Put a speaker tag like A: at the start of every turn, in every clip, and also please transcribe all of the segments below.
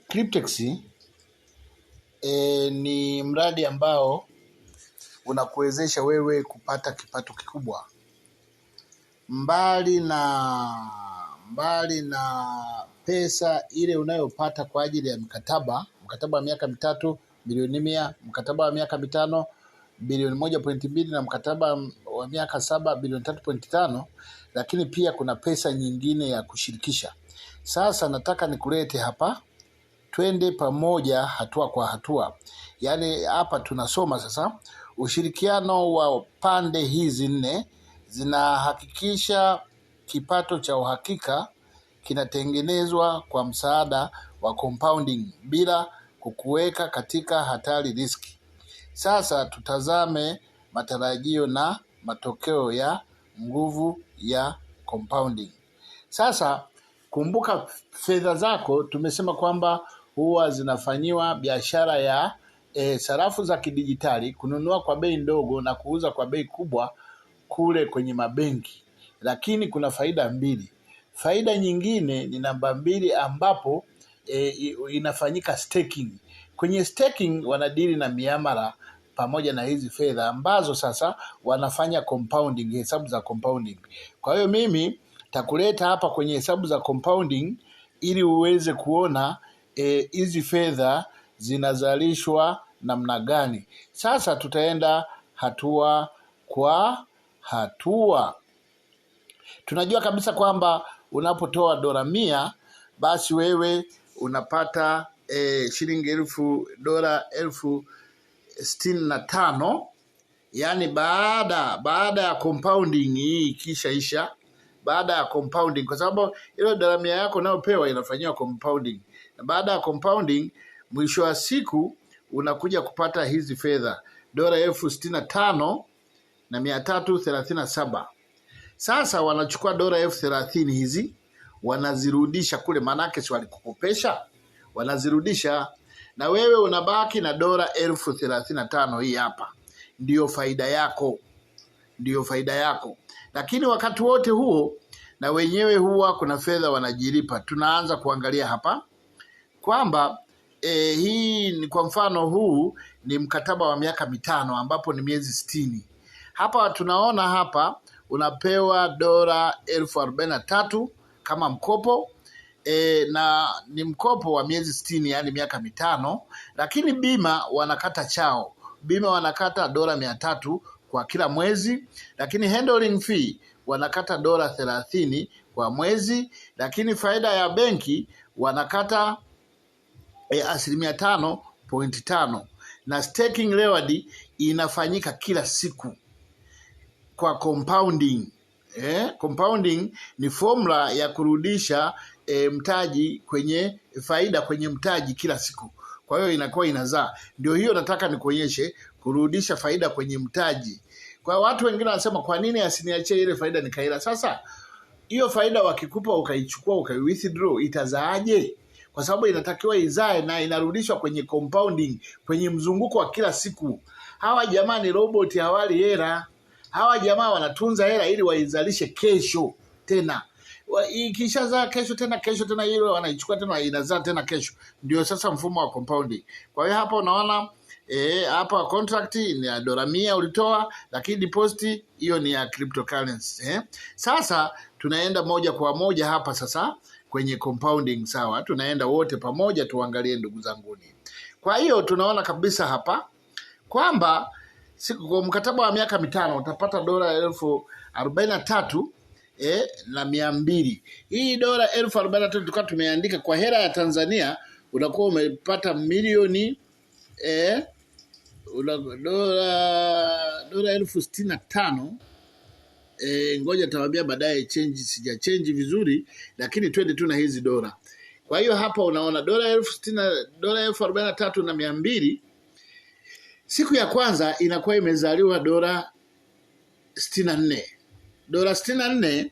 A: Cryptex ni mradi ambao unakuwezesha wewe kupata kipato kikubwa. Mbali na pesa ile unayopata kwa ajili ya mkataba wa miaka mitatu bilioni 100, mkataba wa miaka mitano bilioni 1.2 na mkataba wa miaka 7 bilioni 3.5, lakini pia kuna pesa nyingine ya kushirikisha. Sasa nataka nikulete hapa, twende pamoja hatua kwa hatua. Yaani hapa tunasoma sasa ushirikiano wa pande hizi 4 zinahakikisha kipato cha uhakika kinatengenezwa kwa msaada wa compounding bila kukuweka katika hatari riski. Sasa tutazame matarajio na matokeo ya nguvu ya compounding. Sasa kumbuka, fedha zako tumesema kwamba huwa zinafanyiwa biashara ya sarafu za kidijitali, kununua kwa bei ndogo na kuuza kwa bei kubwa kule kwenye mabenki. Lakini kuna faida mbili. Faida nyingine ni namba 2 ambapo inafanyika staking. Kwenye staking wanadili na miamala pamoja na hizi fedha ambazo sasa wanafanya compounding, hesabu za compounding. Kwa hiyo mimi takuleta hapa kwenye hesabu za compounding ili uweze kuona hizi fedha zinazalishwa namna gani. Sasa tutaenda hatua kwa hatua. Tunajua kabisa kwamba unapotoa dola 100 basi wewe unapata shilingi dola 65,000. Yani baada ya compounding hii ikishaisha, baada ya compounding, kwa sababu ile dola 100 yako unayopewa inafanywa compounding, na baada ya compounding mwisho wa siku unakuja kupata hizi fedha dola 65,337. Sasa wanachukua dola 30,000 hizi wanazirudisha kule, manake si walikukopesha, wanazirudisha na wewe unabaki na dola 35,000. Hii hapa ndiyo faida yako. Lakini wakati wote huo na wenyewe huwa kuna fedha wanajilipa. Tunaanza kuangalia hapa kwamba hii ni kwa mfano, huu ni mkataba wa miaka 5 ambapo ni miezi 60. Hapa tunaona hapa unapewa dola 43,000 kama mkopo na ni mkopo wa miezi 60, yani miaka 5. Lakini bima wanakata chao. Bima wanakata dola 300 kwa kila mwezi, lakini handling fee wanakata dola 30 kwa mwezi, lakini faida ya benki wanakata 5.5%, na staking reward inafanyika kila siku kwa compounding. Compounding ni formula ya kurudisha mtaji kwenye faida kwenye mtaji kila siku. Kwa hiyo inakuwa inazaa. Ndio hiyo nataka nikuonyeshe, kurudisha faida kwenye mtaji. Kwa watu wengine wanasema kwa nini asiniachie ile faida nikaila? Sasa hiyo faida wakikupa ukaichukua ukaiwithdraw itazaaje? Kwa sababu inatakiwa izae na inarudishwa kwenye compounding, kwenye mzunguko wa kila siku. Hawa jamaa ni robot, hawali hela. Hawa jamaa wanatunza hela ili waizalishe kesho tena. Ikishazaa kesho tena ile wanaichukua tena inazaa tena kesho. Ndio sasa mfumo wa compounding. Kwa hiyo hapa unaona hapa contract ni ya dola 100 ulitoa, lakini deposit hiyo ni ya cryptocurrency. Sasa tunaenda moja kwa moja hapa sasa kwenye compounding. Sawa, tunaenda wote pamoja tuangalie, ndugu zanguni. Kwa hiyo tunaona kabisa hapa kwamba kwa mkataba wa miaka 5 utapata dola 43,200. Hii dola 43,000 tulikuwa tumeandika kwa hela ya Tanzania unakuwa umepata milioni dola 65,000. Ngoja tawaambia baadaye sija change vizuri, lakini twende tu na hizi dola. Kwa hiyo hapa unaona dola 43,200 siku ya kwanza inakuwa imezaliwa dola 64. Dola 64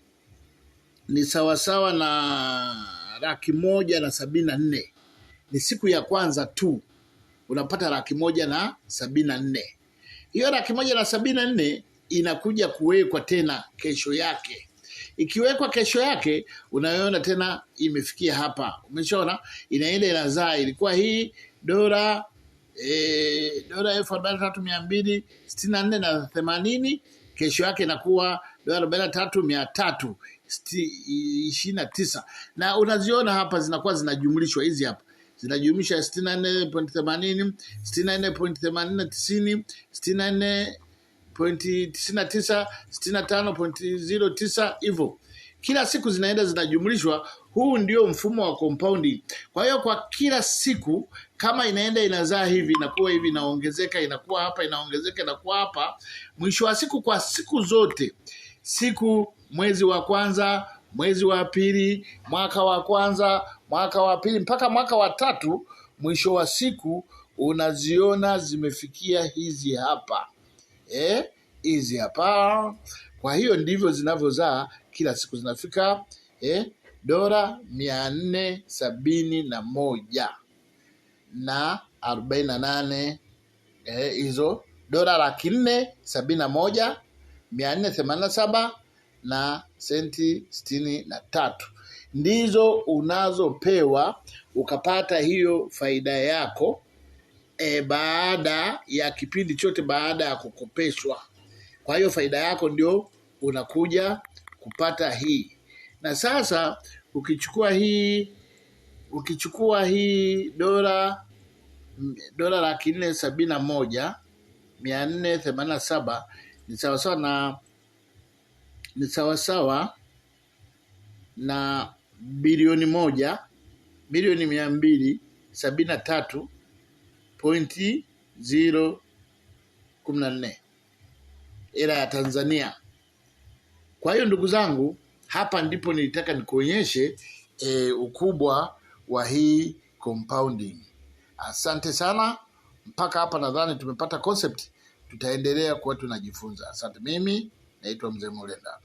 A: ni sawasawa na 174,000. Ni siku ya kwanza tu unapata 174,000. Hiyo 174,000 inakuja kuwekwa tena kesho yake. Ikiwekwa kesho yake unaona tena imefikia hapa. Umeshaona inaenda inazaa, ilikuwa hii dola dola 43,264.80, kesho yake inakuwa dola 43,329. Na unaziona hapa zinakuwa zinajumlishwa, hizi hapa zinajumlisha 64.80, 64.80, 90, 64.99, 65.09 hivyo. Kila siku zinaenda zinajumlishwa. Huu ndio mfumo wa compounding. Kwa hiyo kwa kila siku kama inaenda inazaa hivi, inakuwa hivi, inaongezeka, inakuwa hapa, inaongezeka, inakuwa hapa. Mwisho wa siku, kwa siku zote, siku mwezi wa kwanza, mwezi wa pili, mwaka wa kwanza, mwaka wa pili mpaka mwaka wa tatu, mwisho wa siku unaziona zimefikia hizi hapa. Hizi hapa. Kwa hiyo ndivyo zinavyozaa kila siku, zinafika dola 471.48, hizo dola 471,487 na senti 63 ndizo unazopewa ukapata hiyo faida yako baada ya kipindi chote, baada ya kukopeshwa. Kwa hiyo faida yako ndio unakuja kupata hii. Na sasa ukichukua hii dola 471,487 ni sawasawa na bilioni 1,273.014 hela ya Tanzania. Kwa hiyo ndugu zangu, hapa ndipo nilitaka nikuonyeshe ukubwa wa hii compounding. Asante sana. Mpaka hapa nadhani tumepata concept. Tutaendelea kuwa tunajifunza. Asante. Mimi naitwa Mzee Mulenda.